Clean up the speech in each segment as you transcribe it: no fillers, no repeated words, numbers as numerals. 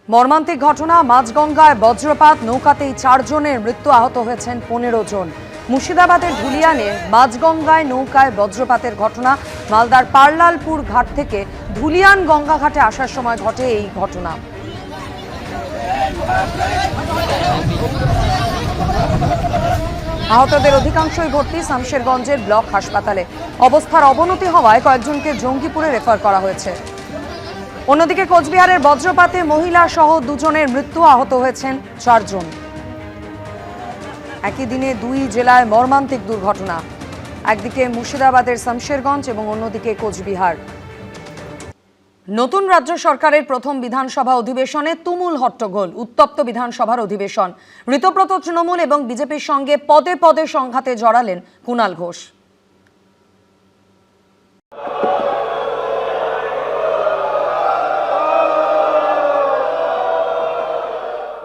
মর্মান্তিক ঘটনা, মাঝগঙ্গায় বজ্রপাত, নৌকাতেই 4 জনের মৃত্যু, আহত হয়েছেন 15 জন। মুর্শিদাবাদের ধুলিয়ানে মাঝগঙ্গায় নৌকায় বজ্রপাতের ঘটনা। মালদার পারলালপুর ঘাট থেকে ধুলিয়ান গঙ্গা ঘাটে আসার সময় ঘটে এই ঘটনা। আহতদের অধিকাংশই ভর্তি শামশেরগঞ্জের ব্লক হাসপাতালে। অবস্থার অবনতি হওয়ায় কয়েকজনকে জঙ্গিপুরে রেফার করা হয়েছে। অন্যদিকে কোচবিহারের বজ্রপাতে মহিলা সহ 2 জনের মৃত্যু, আহত হয়েছেন 4 জন। একই দিনে 2 জেলায় মর্মান্তিক দুর্ঘটনা, একদিকে মুর্শিদাবাদের শামশেরগঞ্জ এবং অন্যদিকে কোচবিহার। নতুন রাজ্য সরকারের প্রথম বিধানসভা অধিবেশনে তুমুল হট্টগোল, উত্তপ্ত বিধানসভার অধিবেশন। ঋতব্রত তৃণমূল এবং বিজেপির সঙ্গে পদে পদে সংঘাতে জড়ালেন কুণাল ঘোষ।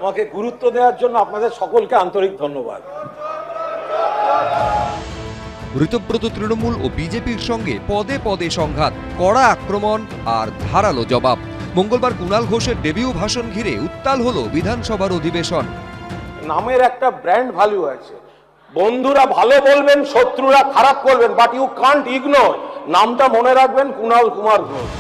আমাকে গুরুত্ব দেওয়ার জন্য আপনাদের সকলকে আন্তরিক ধন্যবাদ। ঋতব্রত তৃণমূল ও বিজেপির সঙ্গে পদে পদে সংঘাত, কড়া আক্রমণ আর ধারালো জবাব। মঙ্গলবার কুণাল ঘোষের ডেবিউ ভাষণ ঘিরে উত্তাল হলো বিধানসভার অধিবেশন। নামের একটা ব্র্যান্ড ভ্যালু আছে, বন্ধুরা ভালো বলবেন, শত্রুরা খারাপ করবেন, বাট ইউ কান্ট ইগনোর। নামটা মনে রাখবেন, কুণাল কুমার ঘোষ।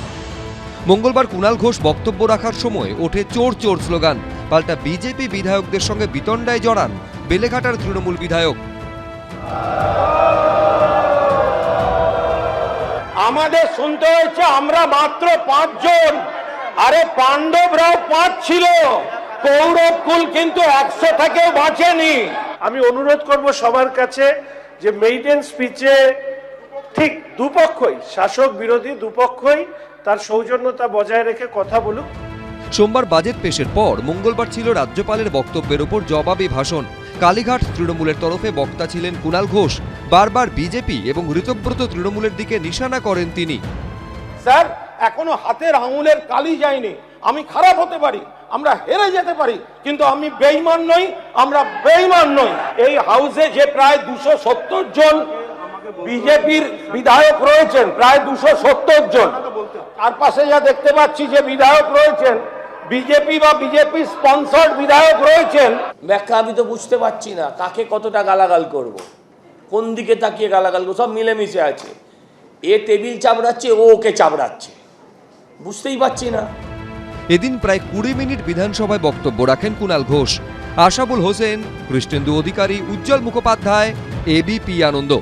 মঙ্গলবার কুণাল ঘোষ বক্তব্য রাখার সময় ওঠে চোর চোর স্লোগান। পাল্টা বিজেপি বিধায়কদের সঙ্গে বিতণ্ডায় জড়ান বেলেঘাটার তৃণমূল বিধায়ক। আমাদের শুনতে হয়েছে আমরা মাত্র 5 জন, আরে পাণ্ডবরাও 5 ছিল, কৌরব কুল কিন্তু 100 থেকেও বাঁচেনি। আমি অনুরোধ করব সবার কাছে যে মেইডেন স্পিচে ঠিক দুপক্ষই, শাসক বিরোধী দুপক্ষই তার সৌজন্যতা বজায় রেখে কথা বলুক। সোমবার বাজেট পেশের পর মঙ্গলবার ছিল রাজ্যপালের বক্তব্যের ওপর জবাবি ভাষণ। কালীঘাট তৃণমূলের তরফে বক্তা ছিলেন কুণাল ঘোষ। বারবার বিজেপি এবং ঋতব্রত তৃণমূলের দিকে নিশানা করেন তিনি। স্যার, এখনো হাতের আঙুলের কালি যায়নি। আমি খারাপ হতে পারি, আমরা হেরে যেতে পারি, কিন্তু আমি বেঈমান নই, আমরা বেঈমান নই। এই হাউসে যে প্রায় 270 জন বিজেপির বিধায়ক রয়েছেন, প্রায় 270 জন, তার পাশে যা দেখতে পাচ্ছি যে বিধায়ক রয়েছেন, বিজেপি বা বিজেপি স্পন্সর্ড বিধায়ক রয়েছেন। ব্যাখ্যা আমি তো বুঝতে পারছি না, কাকে কতটা গালাগাল করব, কোন দিকে তাকিয়ে গালাগাল করবো, সব মিলেমিশে আছে। এ টেবিল চাপড়াচ্ছে, ও ওকে চাপড়াচ্ছে, বুঝতেই পারছি না। এদিন প্রায় 20 মিনিট বিধানসভায় বক্তব্য রাখেন কুণাল ঘোষ। আশাবুল হোসেন, কৃষ্ণেন্দু অধিকারী, উজ্জ্বল মুখোপাধ্যায়, এবিপি আনন্দ।